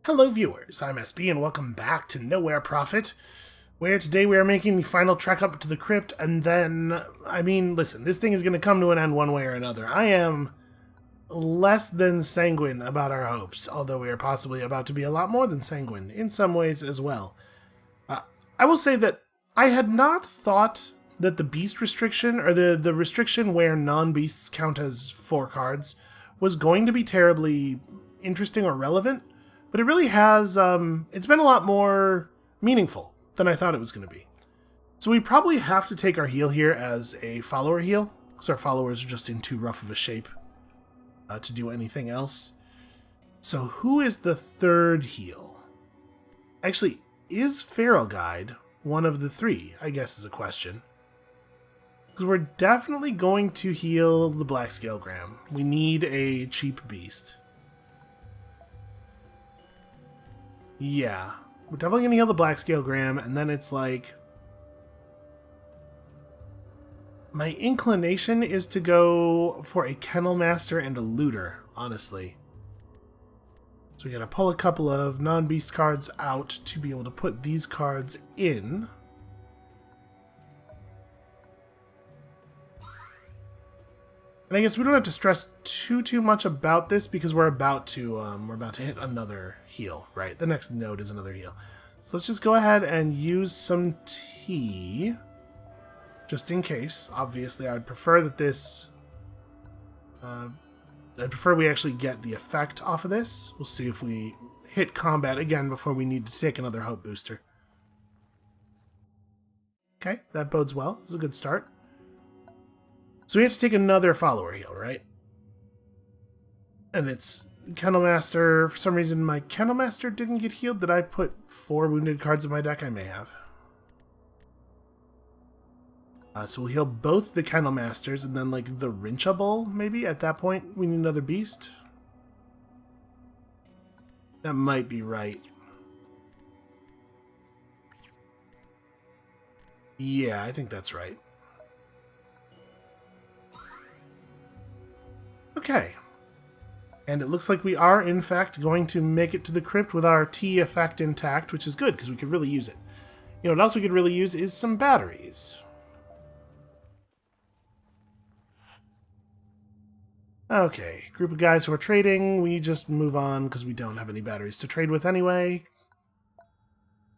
Hello viewers, I'm SB and welcome back to Nowhere Prophet, where today we are making the final trek up to the crypt, and then, listen, this thing is going to come to an end one way or another. I am less than sanguine about our hopes, although we are possibly about to be a lot more than sanguine, in some ways as well. I will say that I had not thought that the beast restriction, or the restriction where non-beasts count as 4 cards, was going to be terribly interesting or relevant. But it really has, it's been a lot more meaningful than I thought it was going to be. So we probably have to take our heal here as a follower heal, because our followers are just in too rough of a shape to do anything else. So who is the third heal? Actually, is Feral Guide one of the 3, I guess is a question. Because we're definitely going to heal the Black Scalegram. We need a cheap beast. Yeah, we're definitely going to heal the Black Scalegram, and then it's like... My inclination is to go for a Kennel Master and a Looter, honestly. So we gotta pull a couple of non-beast cards out to be able to put these cards in. And I guess we don't have to stress too much about this because we're about to hit another heal, right? The next node is another heal. So let's just go ahead and use some tea, just in case. Obviously, I'd prefer that this. I'd prefer we actually get the effect off of this. We'll see if we hit combat again before we need to take another hope booster. Okay, that bodes well. It was a good start. So we have to take another follower heal, right? And it's Kennel Master. For some reason, my Kennel Master didn't get healed. Did I put 4 wounded cards in my deck? I may have. So we'll heal both the Kennel Masters, and then, like, the Rinchable, maybe? At that point, we need another beast? That might be right. Yeah, I think that's right. Okay. And it looks like we are, in fact, going to make it to the crypt with our T effect intact, which is good, because we could really use it. You know what else we could really use is some batteries. Okay, group of guys who are trading, we just move on, because we don't have any batteries to trade with anyway.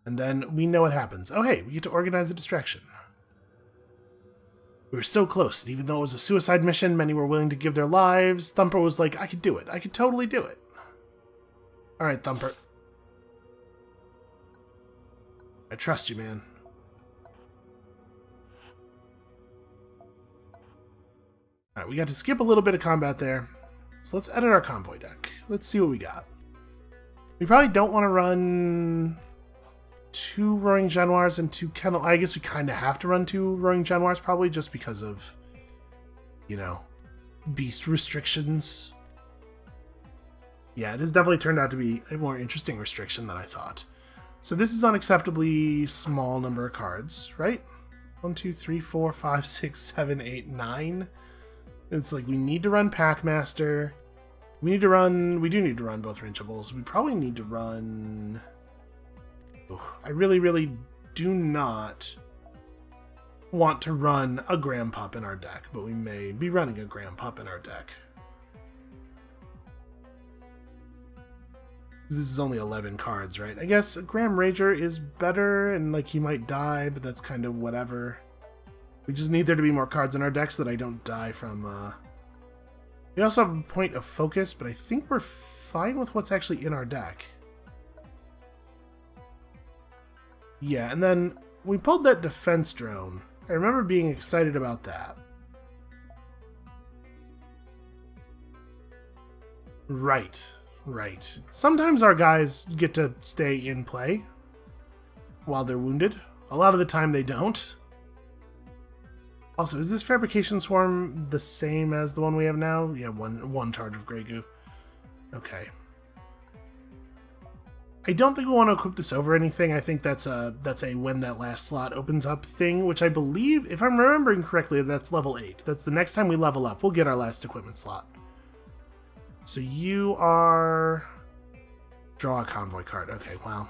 And then we know what happens. Oh hey, we get to organize a distraction. We were so close, and even though it was a suicide mission, many were willing to give their lives. Thumper was like, I could do it. I could totally do it. Alright, Thumper. I trust you, man. Alright, we got to skip a little bit of combat there. So let's edit our convoy deck. Let's see what we got. We probably don't want to run 2 Roaring Genoirs and 2 Kennel... I guess we kind of have to run 2 Roaring Genoirs, probably, just because of, you know, beast restrictions. Yeah, it has definitely turned out to be a more interesting restriction than I thought. So this is unacceptably small number of cards, right? 1, 2, 3, 4, 5, 6, 7, 8, 9. It's like we need to run Packmaster. We do need to run both Rinchables. We probably need to run... I really do not want to run a Grandpup in our deck, but we may be running a Grandpup in our deck. This is only 11 cards, right? I guess a Gram Rager is better, and like he might die, but that's kind of whatever. We just need there to be more cards in our deck so that I don't die from... We also have a point of focus, but I think we're fine with what's actually in our deck. Yeah, and then we pulled that defense drone. I remember being excited about that. Right. Sometimes our guys get to stay in play while they're wounded. A lot of the time they don't. Also, is this Fabrication Swarm the same as the one we have now? Yeah, one charge of Grey Goo. Okay. I don't think we want to equip this over anything. I think that's a when that last slot opens up thing, which I believe, if I'm remembering correctly, that's level 8. That's the next time we level up, we'll get our last equipment slot. So you are Draw a convoy card. Okay, well,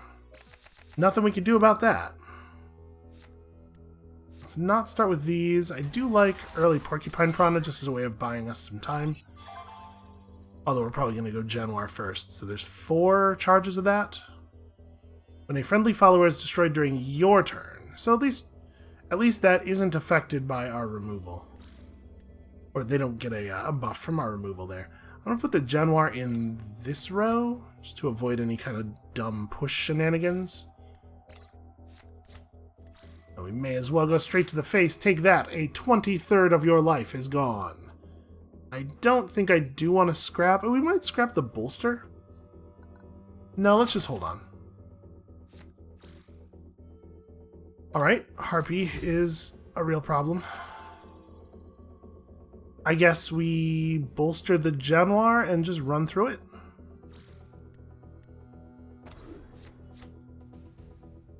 nothing we can do about that. Let's not start with these. I do like early Porcupine Piranha just as a way of buying us some time. Although we're probably going to go Januar first. So there's 4 charges of that. When a friendly follower is destroyed during your turn. So at least that isn't affected by our removal. Or they don't get a buff from our removal there. I'm going to put the Januar in this row, just to avoid any kind of dumb push shenanigans. And we may as well go straight to the face. Take that. A 23rd of your life is gone. I don't think I do want to scrap. We might scrap the bolster. No, let's just hold on. Alright, Harpy is a real problem. I guess we bolster the Januar and just run through it.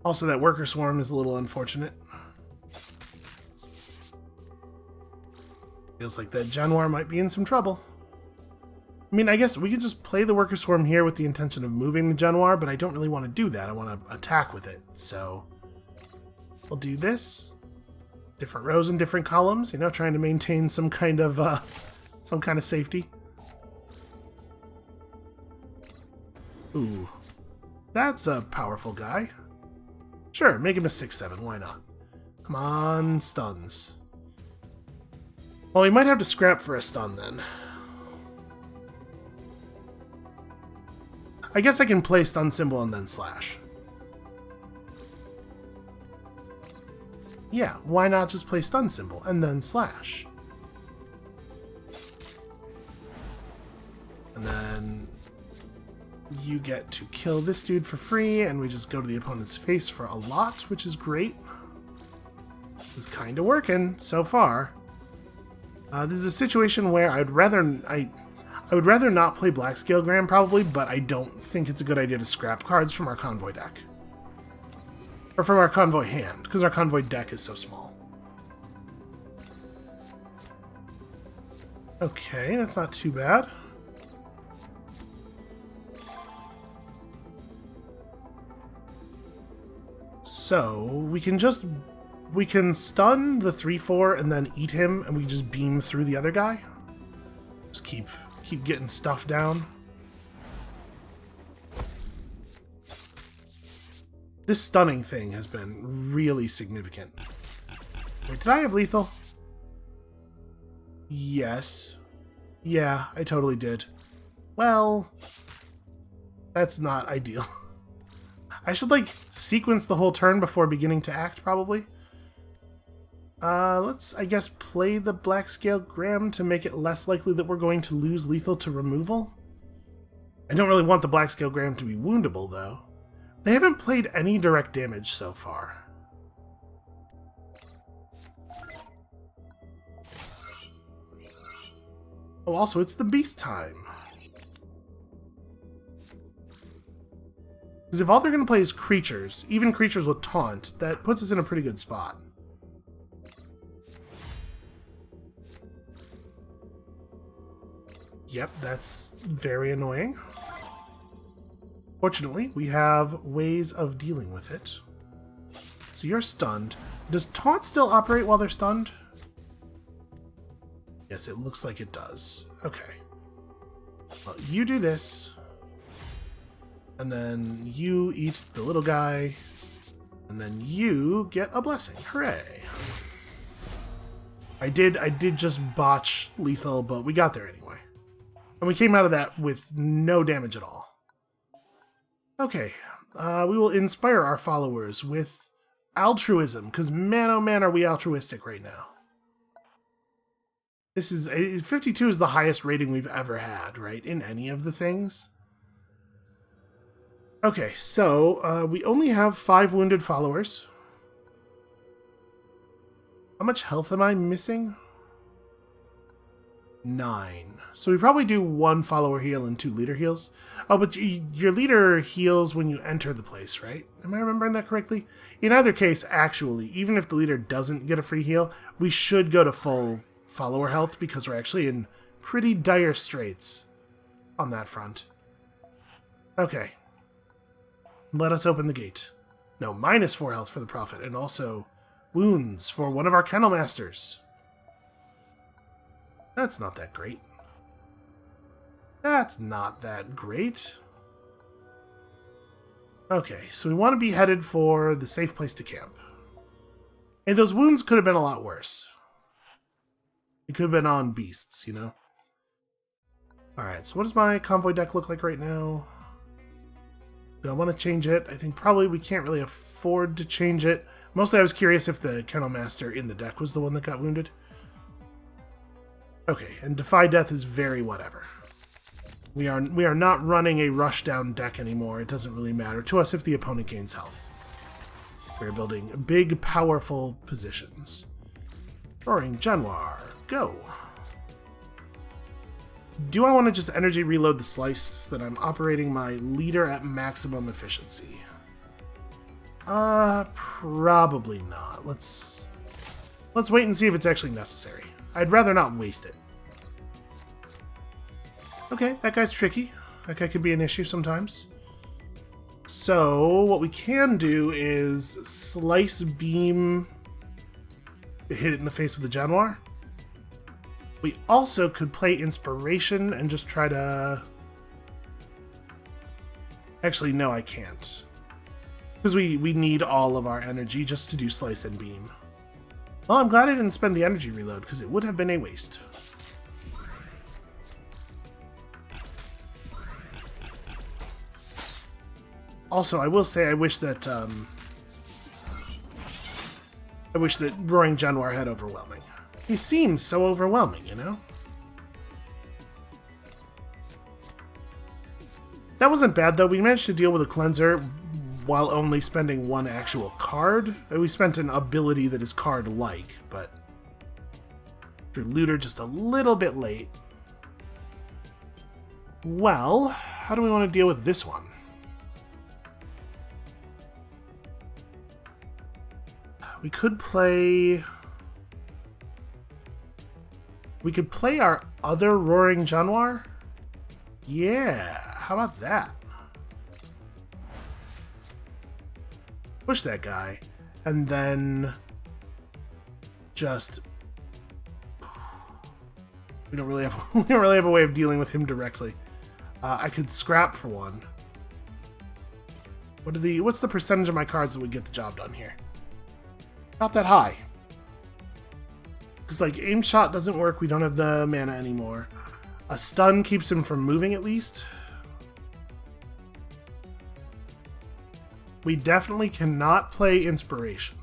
Also, that worker swarm is a little unfortunate. Feels like that Januar might be in some trouble. I mean, I guess we could just play the worker swarm here with the intention of moving the Januar, but I don't really want to do that. I want to attack with it, so we'll do this. Different rows and different columns, you know, trying to maintain some kind of safety. Ooh, that's a powerful guy. Sure, make him a 6/7, why not? Come on, stuns. Well, we might have to scrap for a stun then. I guess I can play stun symbol and then slash. Yeah, why not just play stun symbol and then slash? And then you get to kill this dude for free, and we just go to the opponent's face for a lot, which is great. This is kind of working so far. This is a situation where I would rather not play Black Scale Gram probably, but I don't think it's a good idea to scrap cards from our convoy deck. Or from our convoy hand, because our convoy deck is so small. Okay, that's not too bad. So, we can stun the 3/4 and then eat him, and we can just beam through the other guy. Just keep getting stuff down. This stunning thing has been really significant. Wait, did I have lethal? Yes. Yeah, I totally did. Well, that's not ideal. I should, like, sequence the whole turn before beginning to act, probably. Let's, I guess, play the Black Scale Gram to make it less likely that we're going to lose lethal to removal. I don't really want the Black Scale Gram to be woundable, though. They haven't played any direct damage so far. Oh, also, it's the beast time. Because if all they're going to play is creatures, even creatures with taunt, that puts us in a pretty good spot. Yep, that's very annoying. Fortunately, we have ways of dealing with it. So you're stunned. Does taunt still operate while they're stunned? Yes, it looks like it does. Okay. Well, you do this. And then you eat the little guy. And then you get a blessing. Hooray. I did just botch lethal, but we got there anyway. And we came out of that with no damage at all. Okay, we will inspire our followers with altruism, because man oh man are we altruistic right now. This is 52 is the highest rating we've ever had, right, in any of the things. Okay, so we only have 5 wounded followers. How much health am I missing? 9. So we probably do 1 follower heal and 2 leader heals. Oh, but your leader heals when you enter the place, right? Am I remembering that correctly? In either case, actually, even if the leader doesn't get a free heal, we should go to full follower health because we're actually in pretty dire straits on that front. Okay. Let us open the gate. No, -4 health for the prophet, and also wounds for one of our kennel masters. That's not that great. That's not that great. Okay, so we want to be headed for the safe place to camp. Hey, those wounds could have been a lot worse. It could have been on beasts, you know? Alright, so what does my convoy deck look like right now? Do I want to change it? I think probably we can't really afford to change it. Mostly I was curious if the Kennel Master in the deck was the one that got wounded. Okay, and Defy Death is very whatever. We are not running a rushdown deck anymore. It doesn't really matter to us if the opponent gains health. We're building big, powerful positions. Roaring Januar, go! Do I want to just energy reload the slice so that I'm operating my leader at maximum efficiency? Probably not. Let's wait and see if it's actually necessary. I'd rather not waste it. Okay, that guy's tricky. That guy could be an issue sometimes. So, what we can do is slice beam, hit it in the face with the Januar. We also could play Inspiration and just try to... Actually, no, I can't. Because we need all of our energy just to do Slice and Beam. Well, I'm glad I didn't spend the energy reload, because it would have been a waste. Also, I will say I wish that Roaring Januar had Overwhelming. He seems so overwhelming, you know? That wasn't bad, though. We managed to deal with a cleanser while only spending one actual card. We spent an ability that is card-like, but drew Looter just a little bit late. Well, how do we want to deal with this one? We could play... We could play our other Roaring Januar? Yeah, how about that? Push that guy, and then just... We don't really have a way of dealing with him directly. I could scrap for one. What's the percentage of my cards that would get the job done here? Not that high. Because, like, aim shot doesn't work, we don't have the mana anymore. A stun keeps him from moving, at least. We definitely cannot play Inspiration.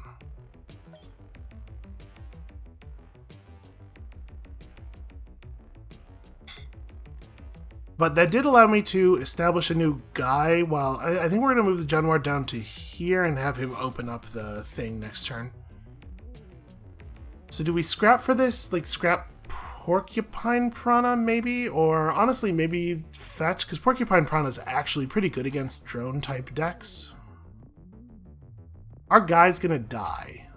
But that did allow me to establish a new guy while... I think we're going to move the Januar down to here and have him open up the thing next turn. So do we scrap for this? Like, scrap Porcupine Prana, maybe? Or, honestly, maybe Fetch? Because Porcupine Prana is actually pretty good against drone-type decks. Our guy's gonna die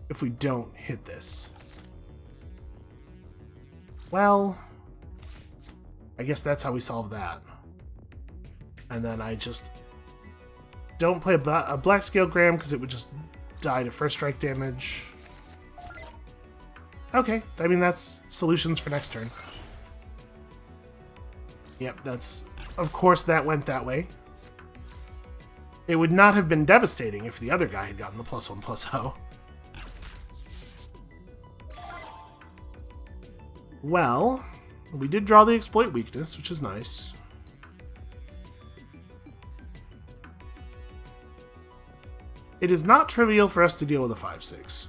if we don't hit this. Well, I guess that's how we solve that. And then I just don't play a Black Scale Gram because it would just die to first strike damage. Okay, I mean, that's solutions for next turn. Yep, that's... Of course that went that way. It would not have been devastating if the other guy had gotten the +1/+0. Well, we did draw the Exploit weakness, which is nice. It is not trivial for us to deal with a 5/6.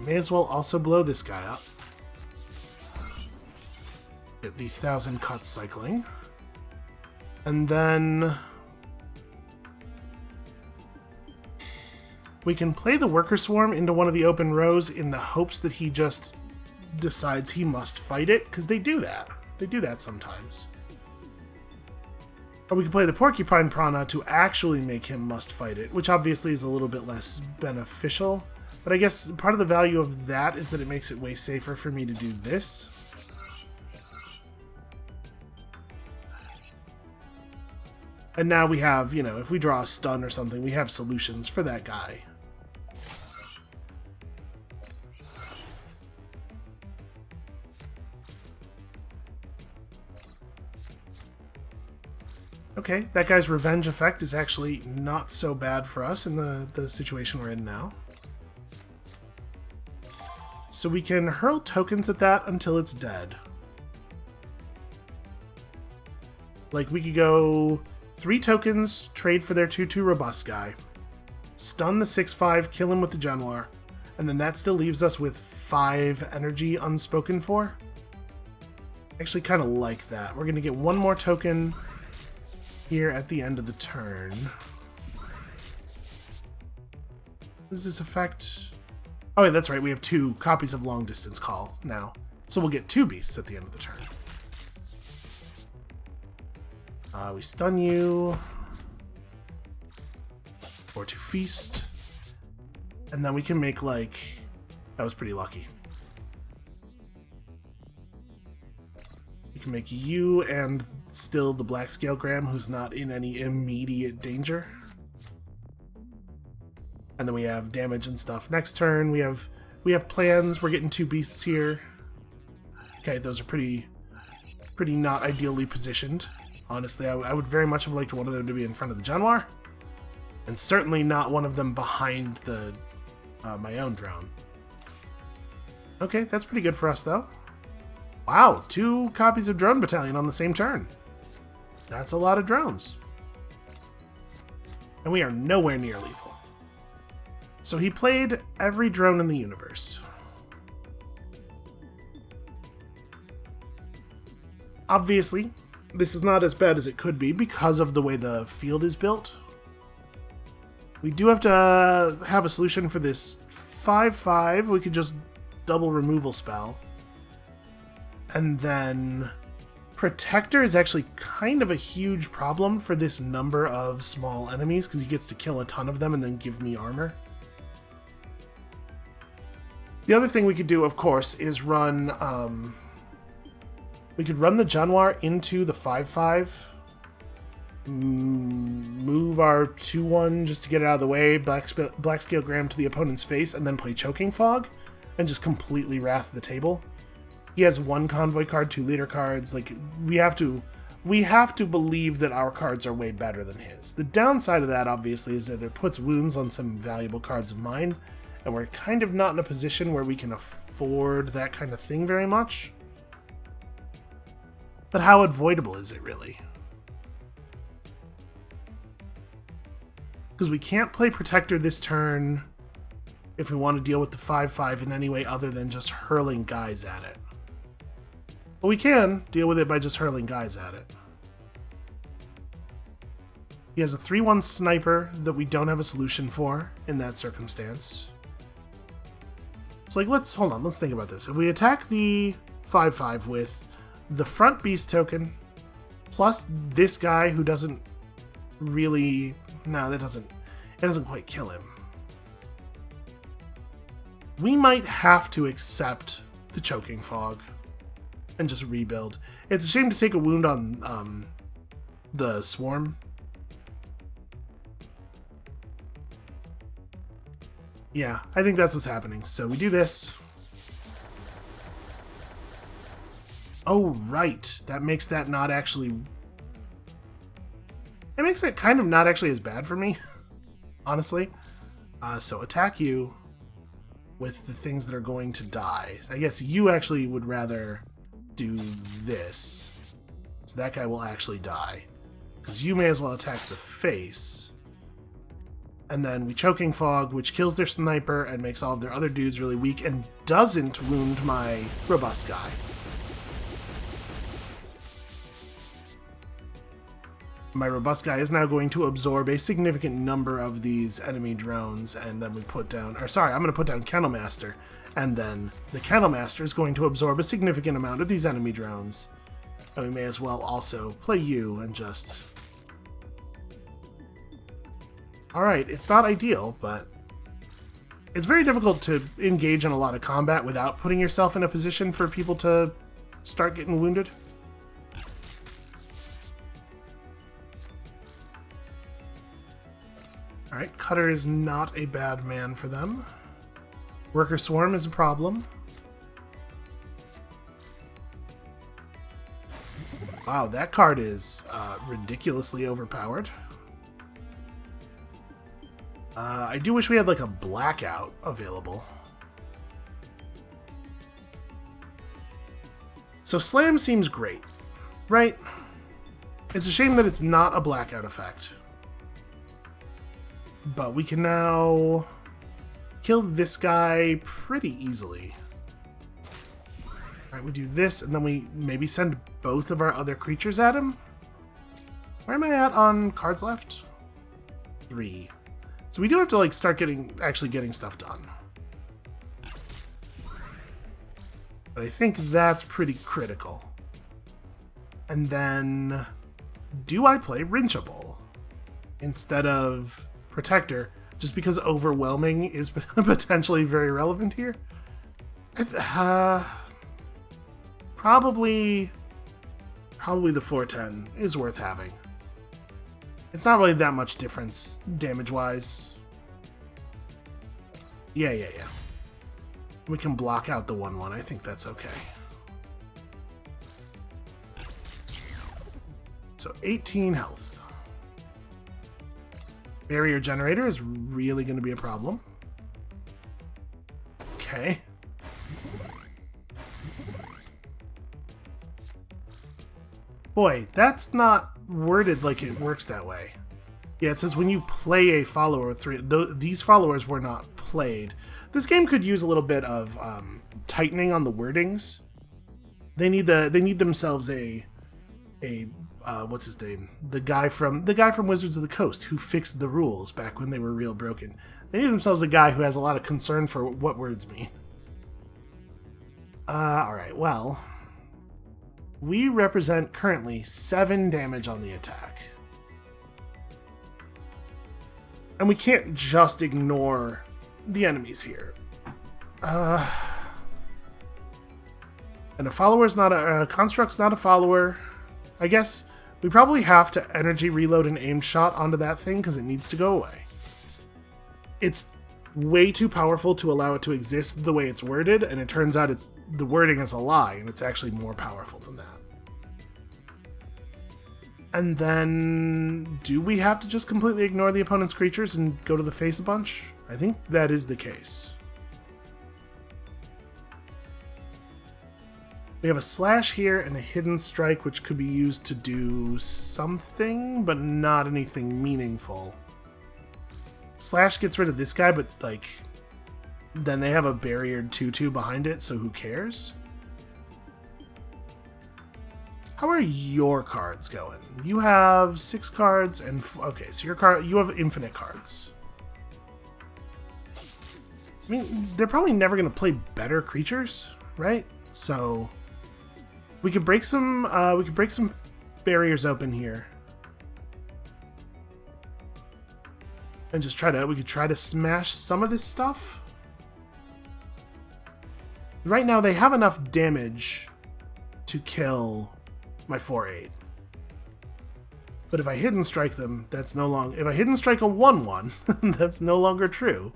May as well also blow this guy up. Get the 1,000 cuts cycling. And then... we can play the Worker Swarm into one of the open rows in the hopes that he just decides he must fight it, because they do that. They do that sometimes. Or we can play the Porcupine Prana to actually make him must fight it, which obviously is a little bit less beneficial. But I guess part of the value of that is that it makes it way safer for me to do this. And now we have, you know, if we draw a stun or something, we have solutions for that guy. Okay, that guy's revenge effect is actually not so bad for us in the situation we're in now. So we can hurl tokens at that until it's dead. Like, we could go 3 tokens, trade for their 2/2 robust guy, stun the 6/5, kill him with the Genoir, and then that still leaves us with 5 energy unspoken for. Actually kind of like that. We're going to get 1 more token here at the end of the turn. Does this affect... Oh, yeah, that's right. We have 2 copies of Long Distance Call now. So we'll get 2 beasts at the end of the turn. We stun you. Or to feast. And then we can make, like... That was pretty lucky. We can make you and still the Black Scalegram, who's not in any immediate danger. And then we have damage and stuff. Next turn, we have plans. We're getting 2 beasts here. Okay, those are pretty not ideally positioned. Honestly, I would very much have liked one of them to be in front of the Genoir. And certainly not one of them behind the my own drone. Okay, that's pretty good for us, though. Wow, 2 copies of Drone Battalion on the same turn. That's a lot of drones. And we are nowhere near lethal. So he played every drone in the universe. Obviously, this is not as bad as it could be because of the way the field is built. We do have to have a solution for this 5/5. We could just double removal spell. And then Protector is actually kind of a huge problem for this number of small enemies because he gets to kill a ton of them and then give me armor. The other thing we could do, of course, is run... we could run the Genoir into the 5/5. Move our 2/1 just to get it out of the way. Black Scalegram to the opponent's face, and then play Choking Fog and just completely wrath the table. He has 1 convoy card, 2 leader cards. Like, we have to believe that our cards are way better than his. The downside of that, obviously, is that it puts wounds on some valuable cards of mine, and we're kind of not in a position where we can afford that kind of thing very much. But how avoidable is it, really? Because we can't play Protector this turn if we want to deal with the 5/5 in any way other than just hurling guys at it. But we can deal with it by just hurling guys at it. He has a 3/1 sniper that we don't have a solution for in that circumstance. So, like, let's think about this. If we attack the 5/5 with the front beast token, plus this guy who doesn't really... No, it doesn't quite kill him. We might have to accept the Choking Fog and just rebuild. It's a shame to take a wound on the Swarm. Yeah, I think that's what's happening. So we do this. Oh, right. That makes that not actually... It makes it kind of not actually as bad for me, honestly. So attack you with the things that are going to die. I guess you actually would rather do this. So that guy will actually die. Because you may as well attack the face. And then we Choking Fog, which kills their sniper and makes all of their other dudes really weak and doesn't wound my robust guy. My robust guy is now going to absorb a significant number of these enemy drones, and then we put down... Or sorry, I'm going to put down Kennel Master, and then the Kennel Master is going to absorb a significant amount of these enemy drones. And we may as well also play you and just... Alright, it's not ideal, but It's very difficult to engage in a lot of combat without putting yourself in a position for people to start getting wounded. Alright, Cutter is not a bad man for them. Worker Swarm is a problem. Wow, that card is ridiculously overpowered. I do wish we had like a blackout available. So Slam seems great, right? It's a shame that it's not a blackout effect. But we can now kill this guy pretty easily. Alright, we do this, and then we maybe send both of our other creatures at him? Where am I at on cards left? 3. So we do have to like start actually getting stuff done. But I think that's pretty critical. And then, do I play Wrenchable instead of Protector, just because Overwhelming is potentially very relevant here? Probably the 410 is worth having. It's not really that much difference damage-wise. Yeah. We can block out the 1/1. I think that's okay. So 18 health. Barrier generator is really going to be a problem. Okay. Boy, that's not worded like it works that way. Yeah, it says when you play a follower with 3... These followers were not played. This game could use a little bit of tightening on the wordings. They need themselves a what's his name? The guy from Wizards of the Coast who fixed the rules back when they were real broken. They need themselves a guy who has a lot of concern for what words mean. Alright, well, we represent currently 7 damage on the attack. And we can't just ignore the enemies here. And a follower's not a construct's not a follower. I guess we probably have to energy reload an aimed shot onto that thing because it needs to go away. It's way too powerful to allow it to exist the way it's worded, and it turns out the wording is a lie, and it's actually more powerful than that. And then, do we have to just completely ignore the opponent's creatures and go to the face a bunch? I think that is the case. We have a slash here and a hidden strike, which could be used to do something, but not anything meaningful. Slash gets rid of this guy, but, like, then they have a barriered 2/2 behind it, so who cares? How are your cards going? You have 6 cards and... Okay, so you have infinite cards. I mean, they're probably never going to play better creatures, right? So... We could break some barriers open here. And just we could try to smash some of this stuff. Right now they have enough damage to kill my 4/8. But if I hidden strike them, that's no longer... If I hidden strike a 1/1, that's no longer true.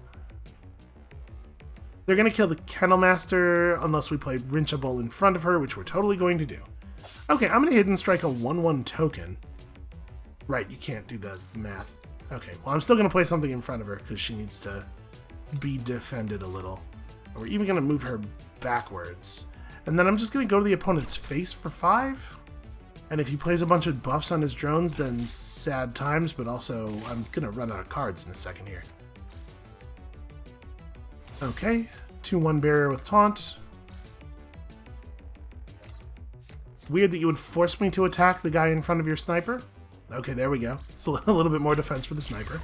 They're going to kill the Kennel Master unless we play Wrenchable in front of her, which we're totally going to do. Okay, I'm going to hidden strike a 1/1 token. Right, you can't do the math. Okay, well, I'm still going to play something in front of her because she needs to be defended a little. We're even going to move her backwards. And then I'm just going to go to the opponent's face for 5. And if he plays a bunch of buffs on his drones, then sad times, but also I'm going to run out of cards in a second here. Okay, 2/1 barrier with taunt. Weird that you would force me to attack the guy in front of your sniper. Okay, there we go. So a little bit more defense for the sniper.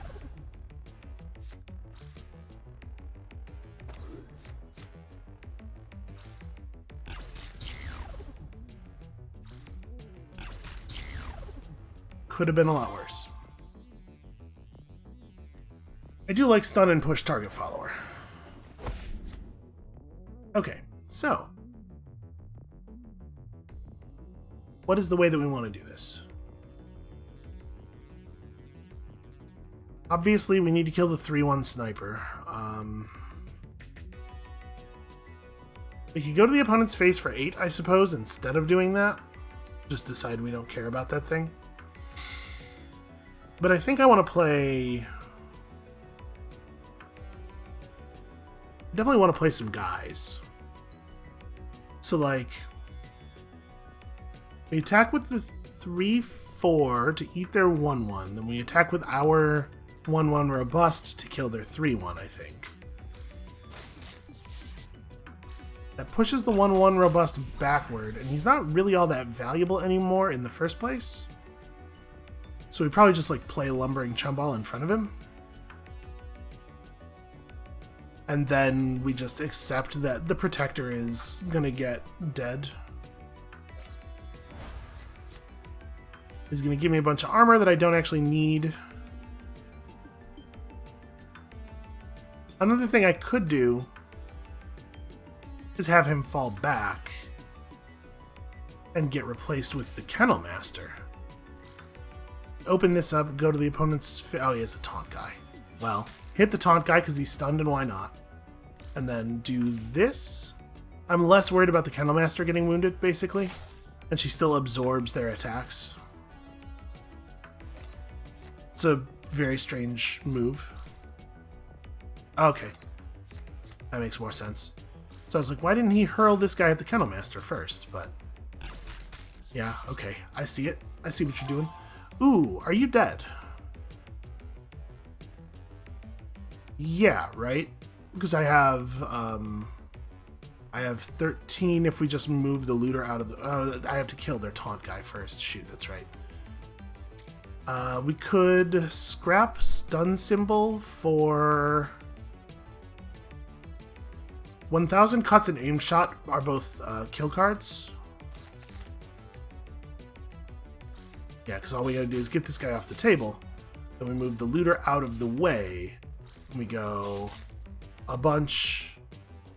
Could have been a lot worse. I do like stun and push target follower. Okay, so what is the way that we want to do this? Obviously, we need to kill the 3-1 sniper. We could go to the opponent's face for 8, I suppose, instead of doing that. Just decide we don't care about that thing. But I think I want to play... Definitely want to play some guys. So, like... We attack with the 3-4 to eat their 1-1. Then we attack with our 1-1 robust to kill their 3-1, I think. That pushes the 1-1 robust backward, and he's not really all that valuable anymore in the first place. So we probably just like play lumbering chumball in front of him. And then we just accept that the protector is gonna get dead. He's gonna give me a bunch of armor that I don't actually need. Another thing I could do is have him fall back and get replaced with the Kennel Master. Open this up, go to the opponent's... Oh, he has a taunt guy. Well, hit the taunt guy because he's stunned, and why not? And then do this. I'm less worried about the Kennel Master getting wounded, basically. And she still absorbs their attacks. It's a very strange move. Okay. That makes more sense. So I was like, why didn't he hurl this guy at the Kennel Master first? But, yeah, okay. I see it. I see what you're doing. Ooh, are you dead? Yeah, right? Because I have 13 if we just move the looter out of the... I have to kill their taunt guy first. Shoot, that's right. We could scrap stun symbol for... 1000 cuts and aim shot are both kill cards. Yeah, because all we gotta do is get this guy off the table. Then we move the looter out of the way. We go a bunch.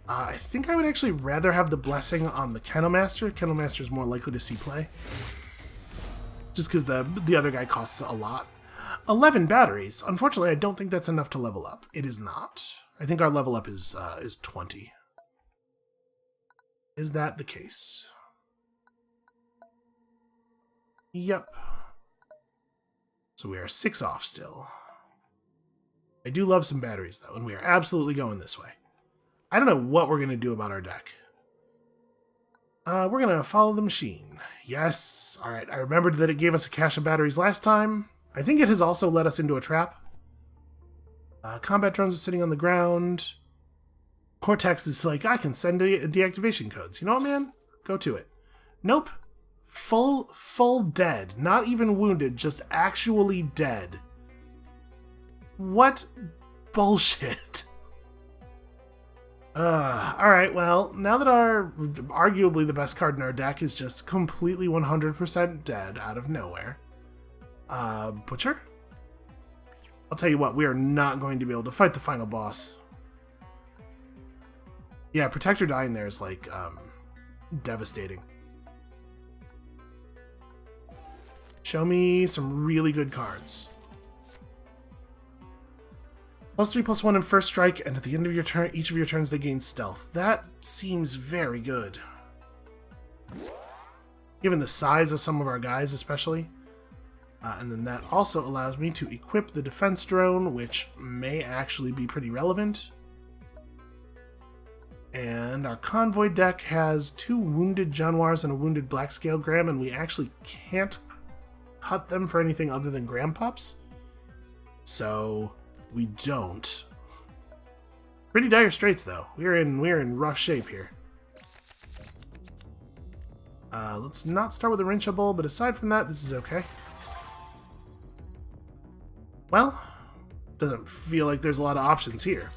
I think I would actually rather have the blessing on the Kennel Master. Kennel Master is more likely to see play. Just because the other guy costs a lot. 11 batteries. Unfortunately, I don't think that's enough to level up. It is not. I think our level up is 20. Is that the case? Yep. So we are 6 off still. I do love some batteries, though, and we are absolutely going this way. I don't know what we're going to do about our deck. We're going to follow the machine. Yes. All right. I remembered that it gave us a cache of batteries last time. I think it has also led us into a trap. Combat drones are sitting on the ground. Cortex is like, I can send deactivation codes. You know what, man? Go to it. Nope. Full dead. Not even wounded, just actually dead. What bullshit. Alright, well, now that our arguably the best card in our deck is just completely 100% dead out of nowhere. Butcher? I'll tell you what, we are not going to be able to fight the final boss. Yeah, Protector dying there is like, devastating. Show me some really good cards. +3/+1 in first strike, and at the end of your turn, each of your turns they gain stealth. That seems very good. Given the size of some of our guys, especially. And then that also allows me to equip the defense drone, which may actually be pretty relevant. And our convoy deck has 2 wounded Januars and a wounded Blackscale Gram, and we actually can't cut them for anything other than Gram Pups. So we don't. Pretty dire straits, though. We're in rough shape here. Let's not start with a Rincha Bowl, but aside from that, this is okay. Well, doesn't feel like there's a lot of options here.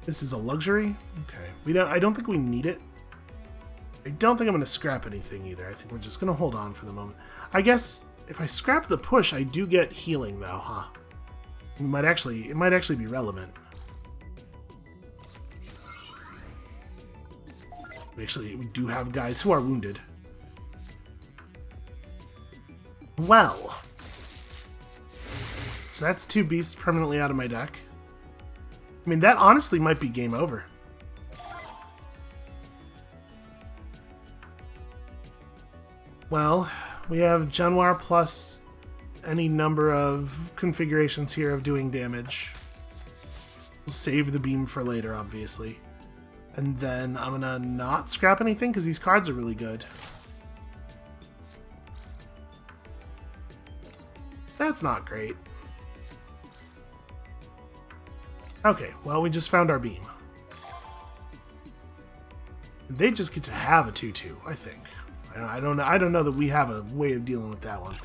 This is a luxury? Okay. I don't think we need it. I don't think I'm going to scrap anything either. I think we're just going to hold on for the moment. I guess if I scrap the push, I do get healing though, huh? It might actually be relevant. We do have guys who are wounded. Well. So that's 2 beasts permanently out of my deck. I mean, that honestly might be game over. Well, we have Januar plus any number of configurations here of doing damage. We'll save the beam for later, obviously. And then I'm gonna not scrap anything because these cards are really good. That's not great. Okay, well, we just found our beam. They just get to have a 2/2, I think. I don't know that we have a way of dealing with that one.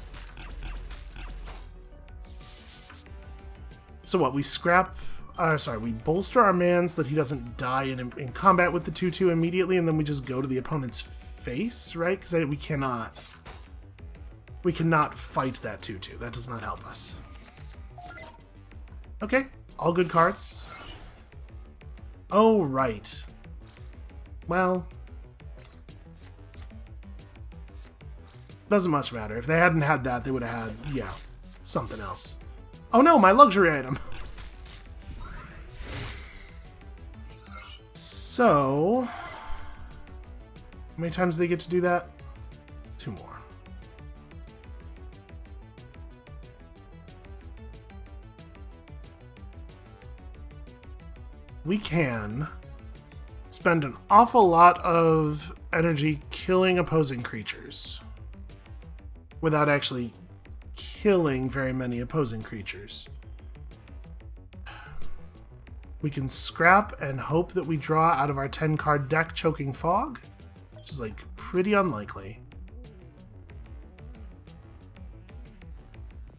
So what? We scrap. We bolster our man so that he doesn't die in combat with the 2/2 immediately, and then we just go to the opponent's face, right? Because we cannot fight that 2/2. That does not help us. Okay, all good cards. Oh, right. Well, doesn't much matter. If they hadn't had that, they would have had, yeah, something else. Oh no, my luxury item! So, how many times do they get to do that? 2 more. We can spend an awful lot of energy killing opposing creatures without actually killing very many opposing creatures. We can scrap and hope that we draw out of our 10-card deck Choking Fog, which is like pretty unlikely.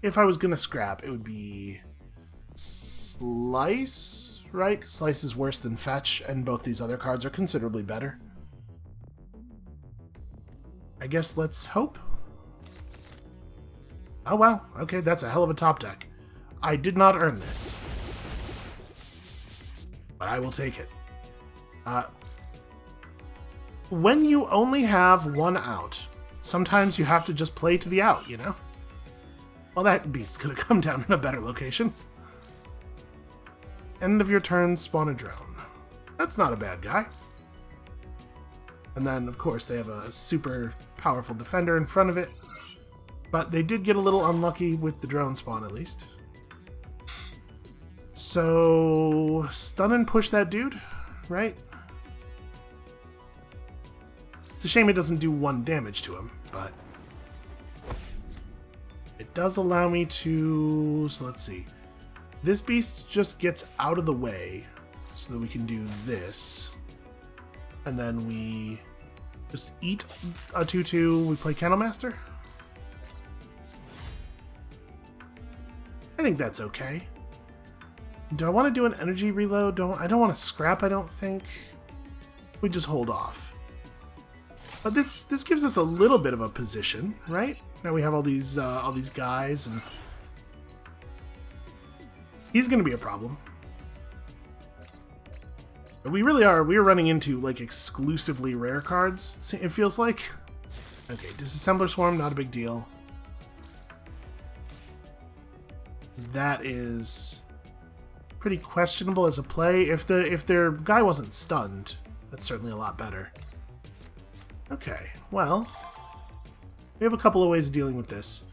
If I was gonna scrap, it would be Slice, right? Slice is worse than Fetch, and both these other cards are considerably better. I guess let's hope. Oh wow, okay, that's a hell of a top deck. I did not earn this, but I will take it. When you only have 1 out, sometimes you have to just play to the out, you know? Well, that beast could have come down in a better location. End of your turn, spawn a drone. That's not a bad guy. And then, of course, they have a super powerful defender in front of it. But they did get a little unlucky with the drone spawn, at least. So, stun and push that dude, right? It's a shame it doesn't do 1 damage to him, but it does allow me to... So let's see. This beast just gets out of the way so that we can do this. And then we just eat a 2/2. We play Candlemaster. I think that's okay. Do I want to do an energy reload? I don't want to scrap, I don't think. We just hold off. But this gives us a little bit of a position, right? Now we have all these guys, and he's going to be a problem. But we really are. We're running into like exclusively rare cards, it feels like. Okay, Disassembler Swarm, not a big deal. That is pretty questionable as a play. If their guy wasn't stunned, that's certainly a lot better. Okay, well, we have a couple of ways of dealing with this.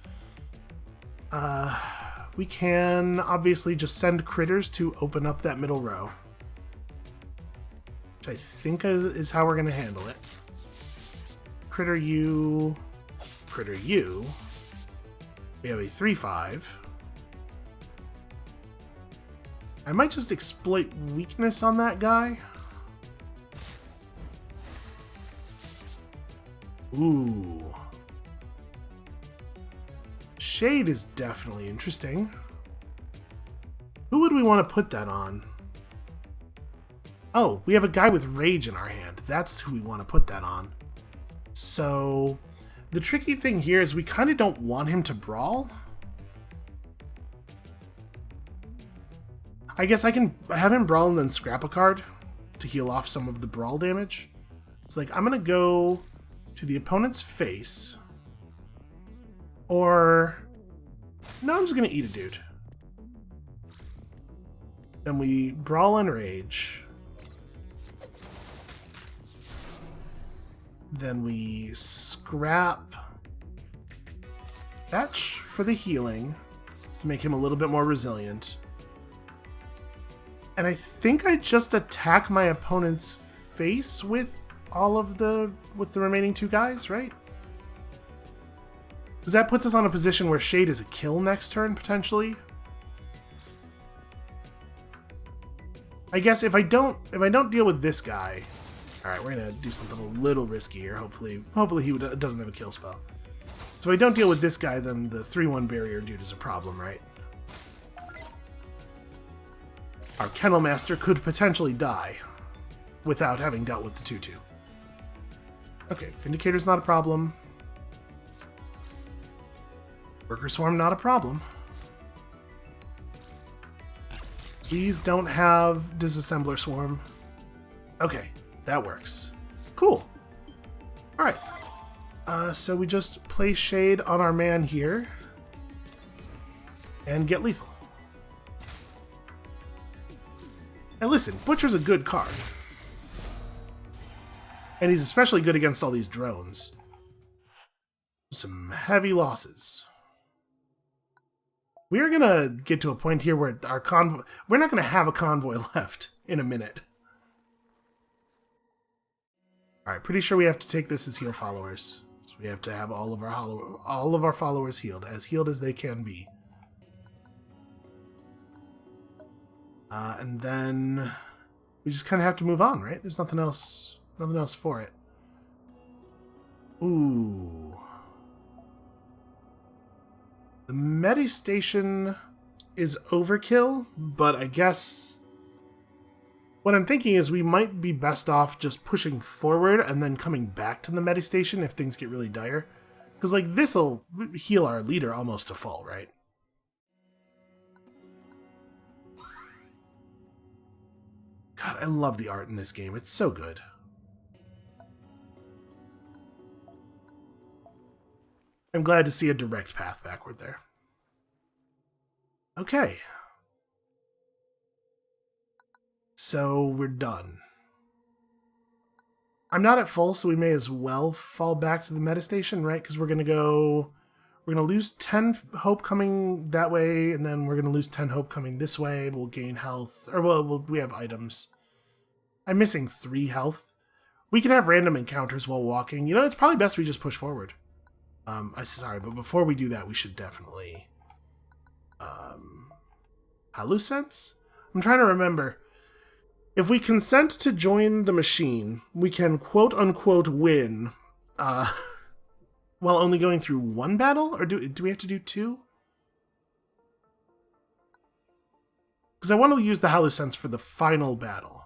We can obviously just send critters to open up that middle row, which I think is how we're going to handle it. Critter you, critter you. We have a 3/5. I might just exploit weakness on that guy. Ooh. Shade is definitely interesting. Who would we want to put that on? Oh, we have a guy with Rage in our hand. That's who we want to put that on. So, the tricky thing here is we kind of don't want him to brawl. I guess I can have him brawl and then scrap a card to heal off some of the brawl damage. It's like, I'm going to go to the opponent's face. Or... no, I'm just going to eat a dude. Then we brawl and rage. Then we scrap Fetch for the healing, just to make him a little bit more resilient. And I think I just attack my opponent's face with the remaining two guys, right? Because that puts us on a position where Shade is a kill next turn, potentially. I guess if I don't deal with this guy... Alright, we're going to do something a little risky here. Hopefully he doesn't have a kill spell. So if I don't deal with this guy, then the 3-1 barrier dude is a problem, right? Our Kennel Master could potentially die without having dealt with the 2-2. Okay, Vindicator's not a problem. Worker Swarm, not a problem. These don't have Disassembler Swarm. Okay, that works. Cool. Alright. So we just place Shade on our man here. And get lethal. And listen, Butcher's a good card. And he's especially good against all these drones. Some heavy losses. We're gonna get to a point here where our convoy... we're not gonna have a convoy left in a minute. Alright, pretty sure we have to take this as heal followers. So we have to have all of our followers healed as they can be. And then we just kind of have to move on, right? There's nothing else for it. Ooh. The Medi Station is overkill, but I guess what I'm thinking is we might be best off just pushing forward and then coming back to the Medi Station if things get really dire. Because, like, this'll heal our leader almost to full, right? God, I love the art in this game. It's so good. I'm glad to see a direct path backward there. Okay. So we're done. I'm not at full, so we may as well fall back to the meta station, right? Because we're going to lose 10 hope coming that way, and then we're going to lose 10 hope coming this way. We'll gain health, or we have items. I'm missing 3 health. We can have random encounters while walking. You know, it's probably best we just push forward. Sorry, but before we do that, we should definitely... Hallucents? I'm trying to remember. If we consent to join the machine, we can quote-unquote win, while only going through 1 battle? Or do we have to do 2? Because I want to use the Hallucents for the final battle.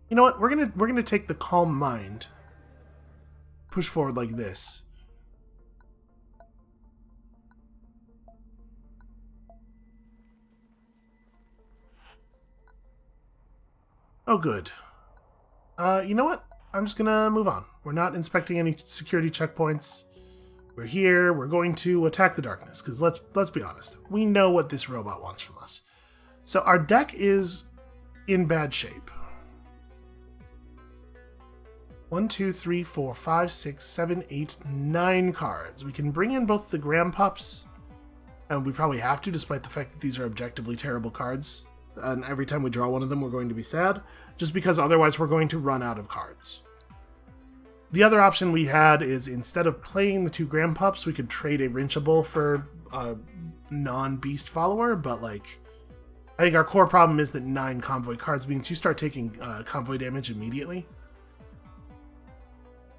You know what? We're gonna take the Calm Mind. Push forward like this. Oh, good. You know what? I'm just gonna move on. We're not inspecting any security checkpoints. We're here. We're going to attack the darkness, because let's be honest. We know what this robot wants from us. So our deck is in bad shape. 1, 2, 3, 4, 5, 6, 7, 8, 9 cards. We can bring in both the Grandpups, and we probably have to, despite the fact that these are objectively terrible cards. And every time we draw one of them, we're going to be sad, just because otherwise we're going to run out of cards. The other option we had is, instead of playing the 2 Grandpups, we could trade a Wrenchable for a non-beast follower, but, like, I think our core problem is that 9 convoy cards means you start taking convoy damage immediately.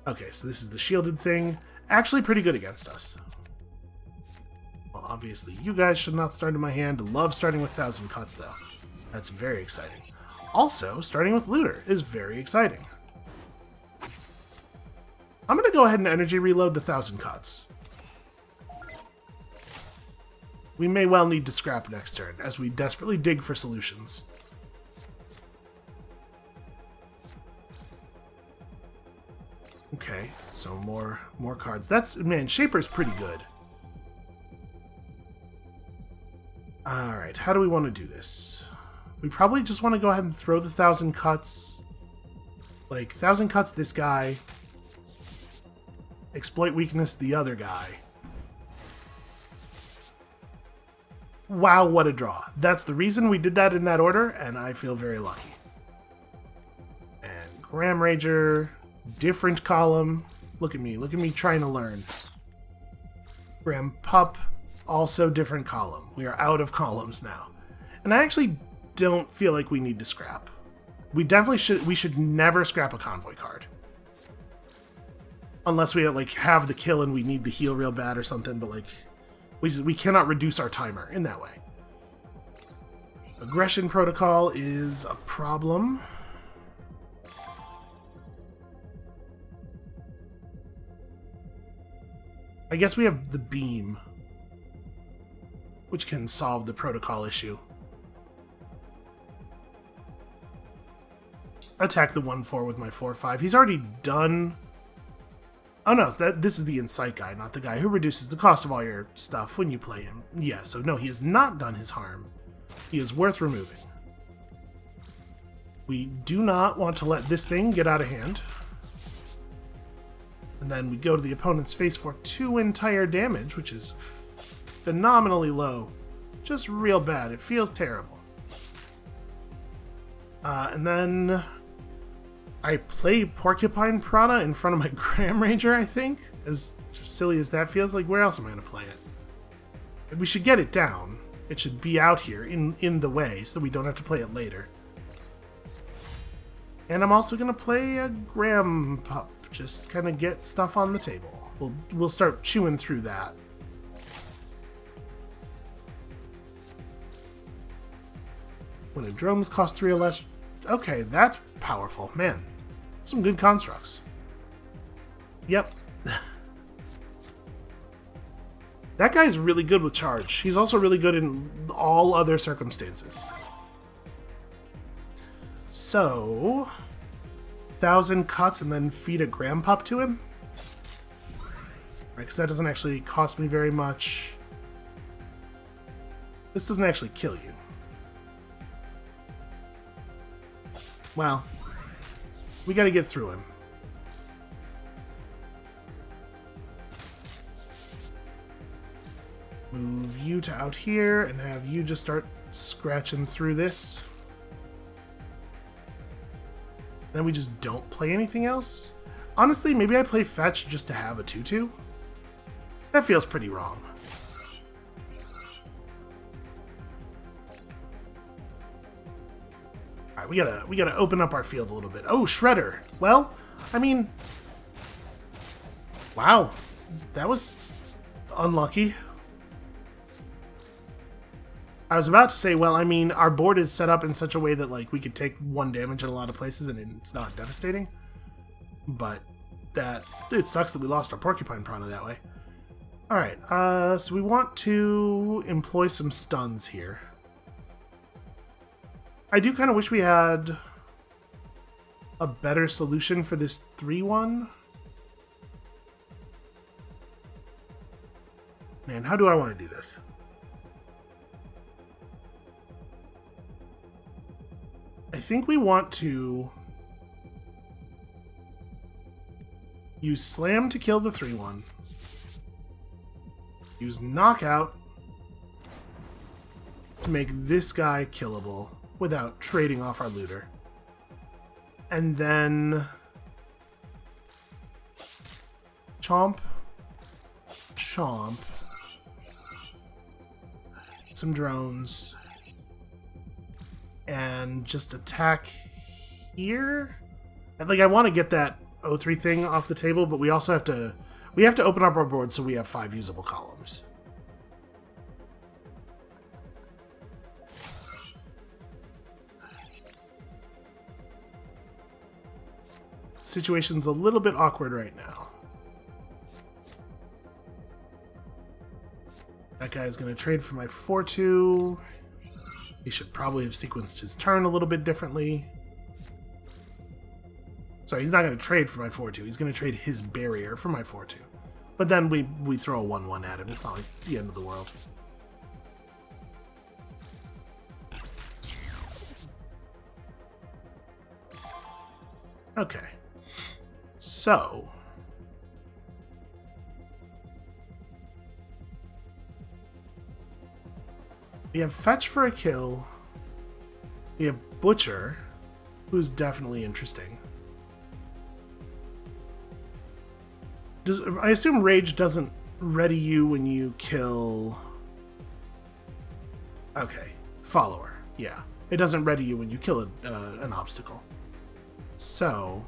Okay, so this is the shielded thing. Actually pretty good against us. Well, obviously, you guys should not start in my hand. Love starting with 1,000 cuts, though. That's very exciting. Also, starting with Looter is very exciting. I'm going to go ahead and energy reload the 1,000 cuts. We may well need to scrap next turn, as we desperately dig for solutions. Okay, so more cards. That's, man, Shaper's pretty good. Alright, how do we want to do this? We probably just want to go ahead and throw the 1,000 cuts. Like, 1,000 cuts this guy. Exploit weakness the other guy. Wow, what a draw. That's the reason we did that in that order, and I feel very lucky. And Gram Rager, different column. Look at me trying to learn. Gram Pup, also different column. We are out of columns now. And I actually don't feel like we need to scrap. We should never scrap a convoy card. Unless we like have the kill and we need the heal real bad or something, but like we cannot reduce our timer in that way. Aggression protocol is a problem. I guess we have the beam, which can solve the protocol issue. Attack the 1/4 with my 4/5. He's already done. Oh no, this is the Insight guy, not the guy who reduces the cost of all your stuff when you play him. Yeah, so no, he has not done his harm. He is worth removing. We do not want to let this thing get out of hand. And then we go to the opponent's face for 2 entire damage, which is phenomenally low. Just real bad. It feels terrible. And then I play Porcupine Prana in front of my Gram Ranger, I think. As silly as that feels, like, where else am I going to play it? We should get it down. It should be out here in the way so we don't have to play it later. And I'm also going to play a Gram Pup. Just kind of get stuff on the table. We'll start chewing through that. When a drones cost 3 or less. Okay, that's powerful. Man, some good constructs. Yep. That guy's really good with charge. He's also really good in all other circumstances. So 1,000 cuts and then feed a Gram Pup to him? Right, because that doesn't actually cost me very much. This doesn't actually kill you. Well, we gotta get through him. Move you to out here and have you just start scratching through this. Then we just don't play anything else? Honestly, maybe I play fetch just to have a 2/2? That feels pretty wrong. Alright, we gotta open up our field a little bit. Oh, Shredder! Well, I mean... Wow. That was unlucky. I was about to say, well, I mean, our board is set up in such a way that, like, we could take 1 damage in a lot of places and it's not devastating. But it sucks that we lost our Porcupine Prana that way. Alright, so we want to employ some stuns here. I do kind of wish we had a better solution for this 3/1. Man, how do I want to do this? I think we want to use Slam to kill the 3/1. Use Knockout to make this guy killable without trading off our looter. And then Chomp, Chomp, some drones, and just attack here. Like, I want to get that O3 thing off the table, but we also have to open up our board so we have 5 usable columns. Situation's a little bit awkward right now. That guy's going to trade for my 4-2. He should probably have sequenced his turn a little bit differently. Sorry, he's not going to trade for my 4-2. He's going to trade his barrier for my 4-2. But then we throw a 1-1 at him. It's not like the end of the world. Okay. So... we have Fetch for a kill. We have Butcher, who's definitely interesting. I assume Rage doesn't ready you when you kill... okay. Follower. Yeah. It doesn't ready you when you kill an obstacle. So...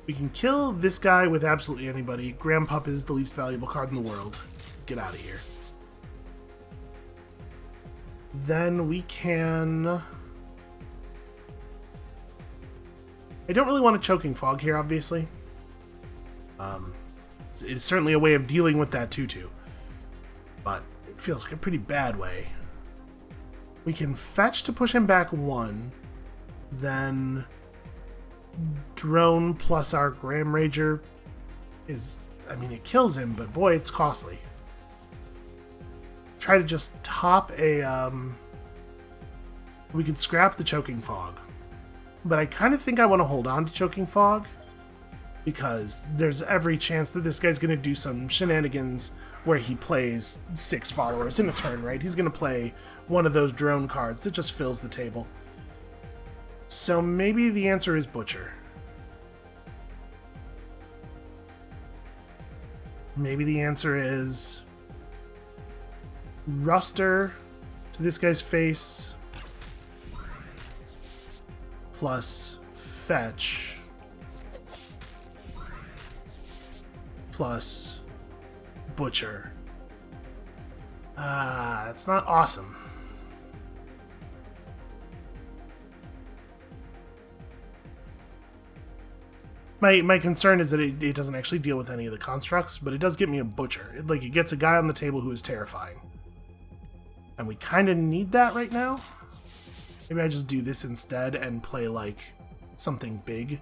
we can kill this guy with absolutely anybody. Grandpup is the least valuable card in the world. Get out of here. Then we can... I don't really want a Choking Fog here, obviously. It's certainly a way of dealing with that 2-2. But it feels like a pretty bad way. We can fetch to push him back 1. Then... Drone plus our Gram Rager is... I mean, it kills him, but boy, it's costly. Try to just top a... we could scrap the Choking Fog. But I kind of think I want to hold on to Choking Fog, because there's every chance that this guy's going to do some shenanigans where he plays 6 followers in a turn, right? He's going to play one of those drone cards that just fills the table. So maybe the answer is Butcher. Maybe the answer is Ruster to this guy's face plus Fetch plus Butcher. It's not awesome. My concern is that it doesn't actually deal with any of the constructs, but it does get me a Butcher. It gets a guy on the table who is terrifying. And we kind of need that right now. Maybe I just do this instead and play, like, something big.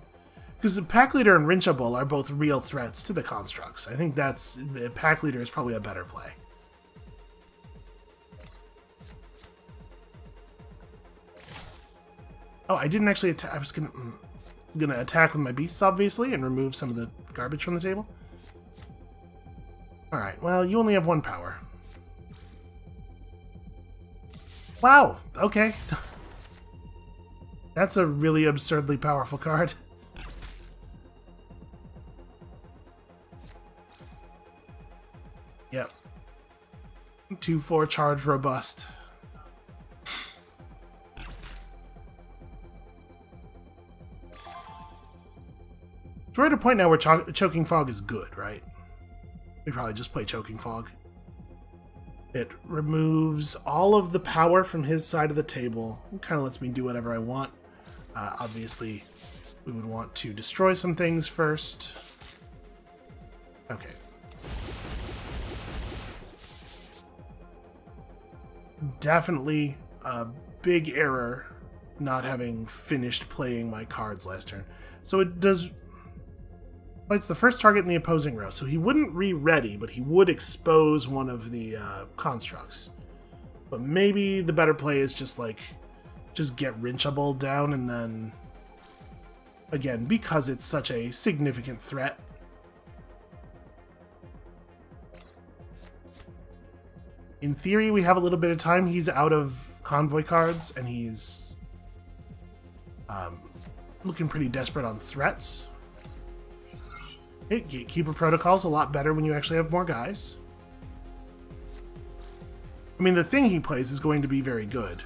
Because the Pack Leader and Rinchable are both real threats to the constructs. I think Pack Leader is probably a better play. Oh, I didn't actually attack. I was gonna attack with my beasts, obviously, and remove some of the garbage from the table. Alright, well, you only have 1 power. Wow, okay. That's a really absurdly powerful card. Yep. 2/4 charge robust. So we're at a point now where Choking Fog is good, right? We probably just play Choking Fog. It removes all of the power from his side of the table. It kind of lets me do whatever I want. Obviously, we would want to destroy some things first. Okay. Definitely a big error not having finished playing my cards last turn. So it does... Well, it's the first target in the opposing row, so he wouldn't re-ready, but he would expose one of the constructs. But maybe the better play is just get Rinchable down, and then, again, because it's such a significant threat, in theory, we have a little bit of time. He's out of convoy cards, and he's looking pretty desperate on threats. Gatekeeper Protocol's a lot better when you actually have more guys. I mean, the thing he plays is going to be very good.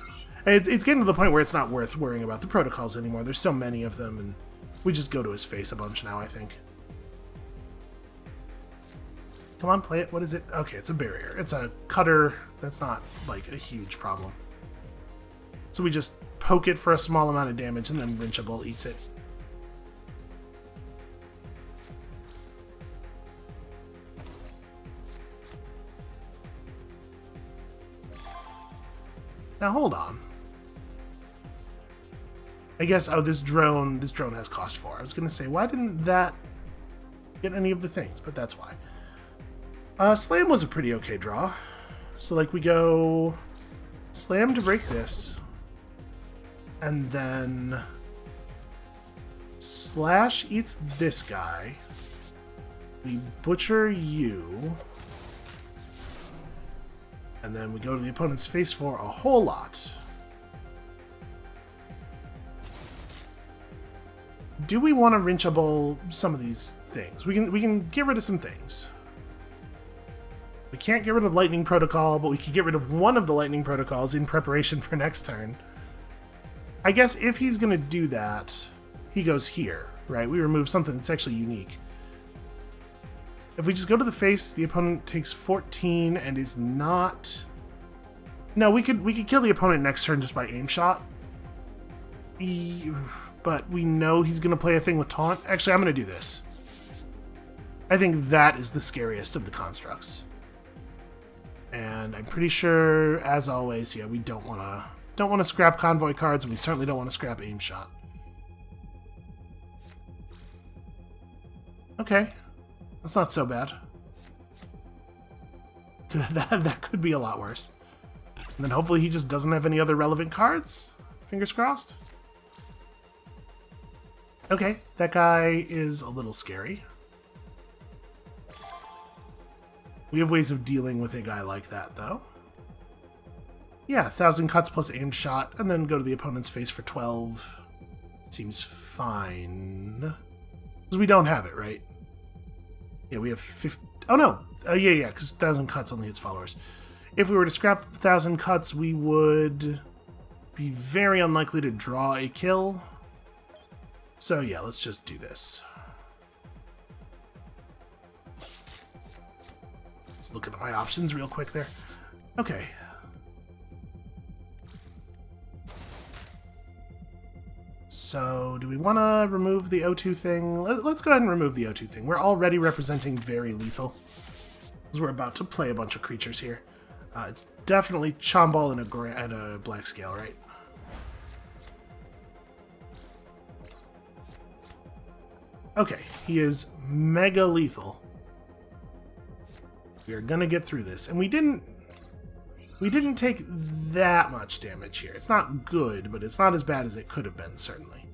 It's getting to the point where it's not worth worrying about the protocols anymore. There's so many of them, and we just go to his face a bunch now, I think. Come on, play it. What is it? Okay, it's a barrier. It's a cutter. That's not, like, a huge problem. So we just poke it for a small amount of damage, and then Rinchable eats it. Now hold on. I guess, oh, this drone has cost 4. I was going to say, why didn't that get any of the things? But that's why. Slam was a pretty okay draw. So, like, we go slam to break this. And then slash eats this guy. We butcher you. And then we go to the opponent's face for a whole lot. Do we want to wrenchable some of these things? We can get rid of some things. We can't get rid of Lightning Protocol, but we can get rid of one of the Lightning Protocols in preparation for next turn. I guess if he's going to do that, he goes here, right? We remove something that's actually unique. If we just go to the face, the opponent takes 14 and is not... No, we could kill the opponent next turn just by aim shot. But we know he's going to play a thing with taunt. Actually, I'm going to do this. I think that is the scariest of the constructs. And I'm pretty sure, as always, yeah, we don't want to scrap convoy cards, and we certainly don't want to scrap aim shot. Okay, that's not so bad. That could be a lot worse. And then hopefully he just doesn't have any other relevant cards. Fingers crossed. Okay, that guy is a little scary. We have ways of dealing with a guy like that, though. Yeah, 1,000 cuts plus aim shot, and then go to the opponent's face for 12. Seems fine. Because we don't have it, right? Yeah, we have 50... Oh, no! Yeah, because 1,000 cuts only hits followers. If we were to scrap 1,000 cuts, we would be very unlikely to draw a kill. So yeah, let's just do this. Just looking at my options real quick there. Okay. So, do we want to remove the O2 thing? Let's go ahead and remove the O2 thing. We're already representing very lethal, because we're about to play a bunch of creatures here. It's definitely Chomball and a black scale, right? Okay, he is mega lethal. We are gonna get through this, and we didn't take that much damage here. It's not good, but it's not as bad as it could have been, certainly.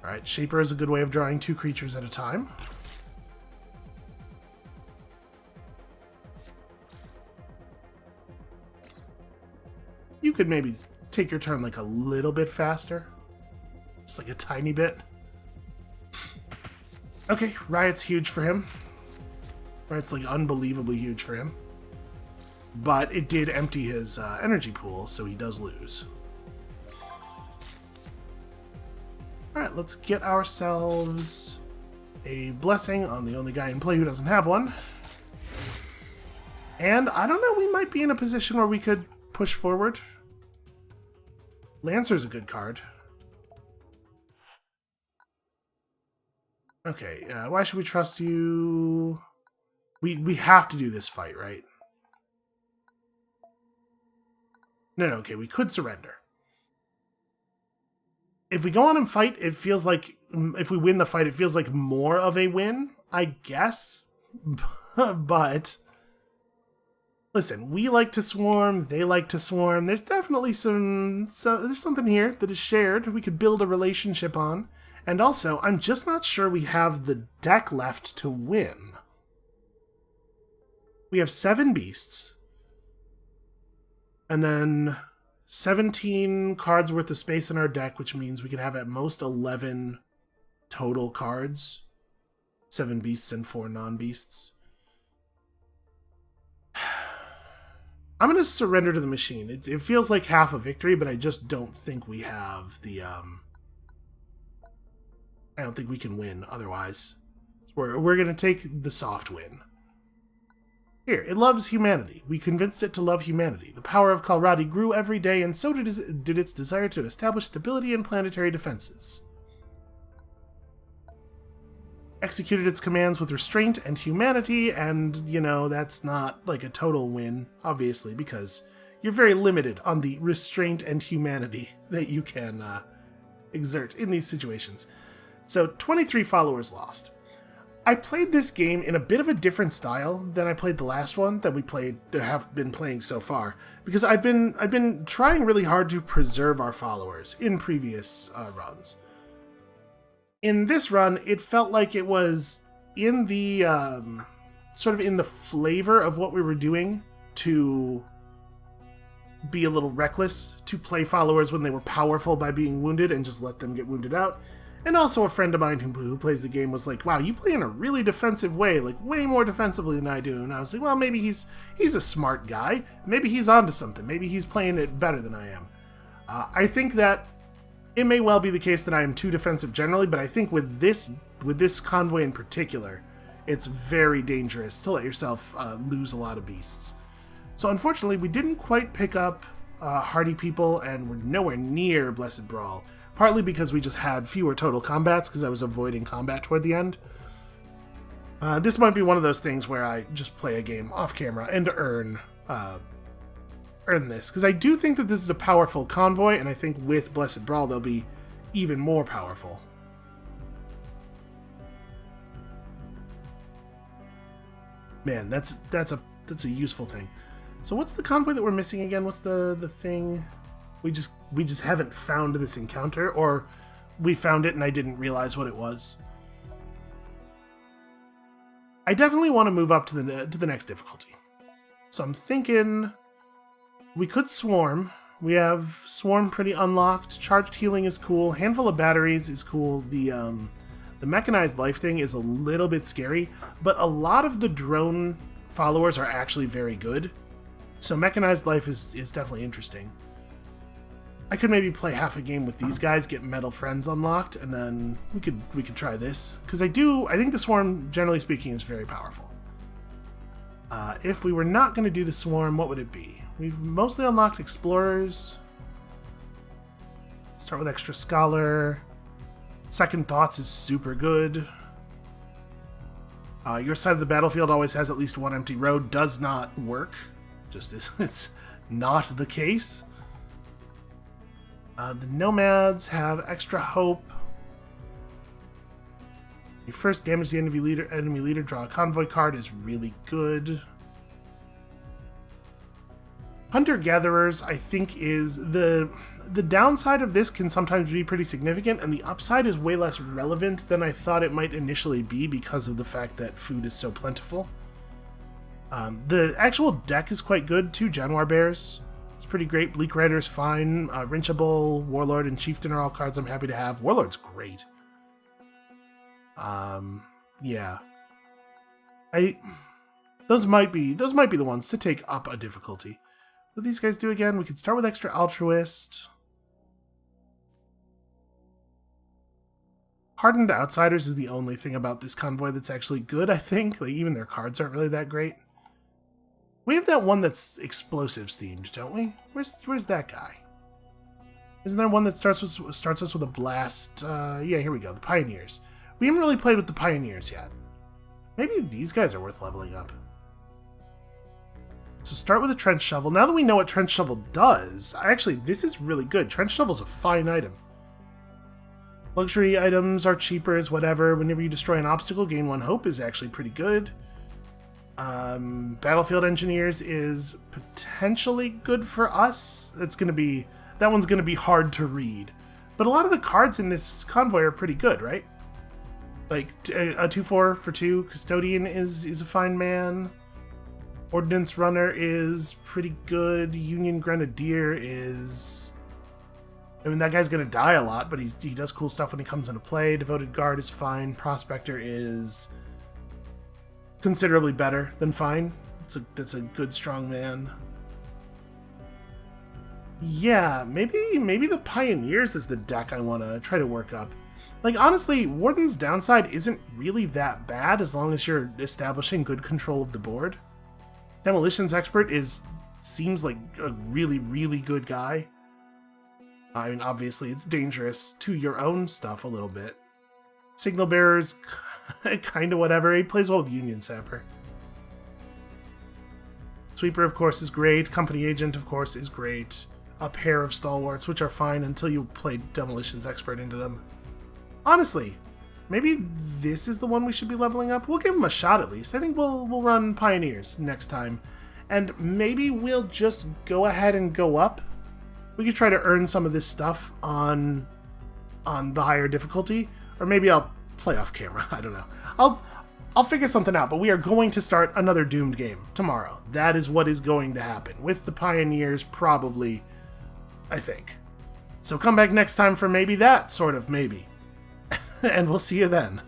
Alright, Shaper is a good way of drawing 2 creatures at a time. You could maybe take your turn like a little bit faster. Just like a tiny bit. Okay, Riot's huge for him. Riot's like unbelievably huge for him. But it did empty his energy pool, so he does lose. Alright, let's get ourselves a blessing on the only guy in play who doesn't have one. And I don't know, we might be in a position where we could push forward. Lancer's a good card. Okay, why should we trust you? We have to do this fight, right? No, okay, we could surrender. If we go on and fight, it feels like, if we win the fight, it feels like more of a win, I guess. But listen, we like to swarm, they like to swarm. There's definitely there's something here that is shared we could build a relationship on. And also, I'm just not sure we have the deck left to win. We have 7 beasts. And then 17 cards worth of space in our deck, which means we can have at most 11 total cards. 7 beasts and 4 non-beasts. I'm going to surrender to the machine. It feels like half a victory, but I just don't think we have the... I don't think we can win otherwise. We're going to take the soft win. Here, it loves humanity. We convinced it to love humanity. The power of Kalradi grew every day, and so did its desire to establish stability and planetary defenses. executed its commands with restraint and humanity, and, you know, that's not like a total win, obviously, because you're very limited on the restraint and humanity that you can exert in these situations. So 23 followers lost. I played this game in a bit of a different style than I played the last one that we have been playing so far, because I've been trying really hard to preserve our followers in previous runs. In this run, it felt like it was in the sort of in the flavor of what we were doing to be a little reckless, to play followers when they were powerful by being wounded and just let them get wounded out. And also a friend of mine who plays the game was like, wow, you play in a really defensive way, like way more defensively than I do. And I was like, well, maybe he's a smart guy. Maybe he's onto something. Maybe he's playing it better than I am. I think that it may well be the case that I am too defensive generally, but I think with this convoy in particular, it's very dangerous to let yourself lose a lot of beasts. So unfortunately, we didn't quite pick up Hardy People, and we're nowhere near Blessed Brawl. Partly because we just had fewer total combats, because I was avoiding combat toward the end. This might be one of those things where I just play a game off camera and earn this, because I do think that this is a powerful convoy, and I think with Blessed Brawl they'll be even more powerful. Man, that's a useful thing. So what's the convoy that we're missing again? What's the thing? We just haven't found this encounter, or we found it and I didn't realize what it was. I definitely want to move up to the next difficulty. So I'm thinking we could swarm. We have swarm pretty unlocked. Charged healing is cool. Handful of batteries is cool. The mechanized life thing is a little bit scary, but a lot of the drone followers are actually very good. So mechanized life is definitely interesting. I could maybe play half a game with these guys, get metal friends unlocked, and then we could try this. Because I think the swarm, generally speaking, is very powerful. If we were not going to do the swarm, what would it be? We've mostly unlocked explorers. Start with extra scholar. Second thoughts is super good. Your side of the battlefield always has at least one empty road. Does not work. It's not the case. The nomads have extra hope. You first damage the enemy leader, draw a convoy card is really good. Hunter-gatherers, I think, is the downside of this can sometimes be pretty significant, and the upside is way less relevant than I thought it might initially be because of the fact that food is so plentiful. The actual deck is quite good. 2 Januar Bears. It's pretty great. Bleak Rider's fine. Wrenchable, Warlord, and Chieftain are all cards I'm happy to have. Warlord's great. Yeah. Those might be the ones to take up a difficulty. What do these guys do again? We could start with extra altruist. Hardened Outsiders is the only thing about this convoy that's actually good, I think. Like, even their cards aren't really that great. We have that one that's explosives themed, don't we? Where's that guy? Isn't there one that starts us with a blast? Yeah, here we go. The Pioneers. We haven't really played with the Pioneers yet. Maybe these guys are worth leveling up. So start with a Trench Shovel. Now that we know what Trench Shovel does, actually, this is really good. Trench Shovel's a fine item. Luxury items are cheaper as whatever. Whenever you destroy an obstacle, gain 1 hope is actually pretty good. Battlefield Engineers is potentially good for us. That one's gonna be hard to read. But a lot of the cards in this convoy are pretty good, right? Like, a 2/4 for 2 Custodian is a fine man. Ordnance Runner is pretty good. Union Grenadier is... I mean, that guy's gonna die a lot, but he does cool stuff when he comes into play. Devoted Guard is fine. Prospector is considerably better than fine. That's a good strong man. Yeah, maybe the Pioneers is the deck I want to try to work up. Like, honestly, Warden's downside isn't really that bad as long as you're establishing good control of the board. Demolitions Expert seems like a really, really good guy. I mean, obviously, it's dangerous to your own stuff a little bit. Signal Bearers kind of whatever. He plays well with Union Sapper. Sweeper, of course, is great. Company Agent, of course, is great. A pair of Stalwarts, which are fine until you play Demolitions Expert into them. Honestly, maybe this is the one we should be leveling up. We'll give him a shot at least. I think we'll run Pioneers next time. And maybe we'll just go ahead and go up. We could try to earn some of this stuff on the higher difficulty. Or maybe I'll play off camera. I don't know. I'll figure something out, but we are going to start another Doomed game tomorrow. That is what is going to happen. With the Pioneers, probably, I think. So come back next time for maybe that sort of maybe. And we'll see you then.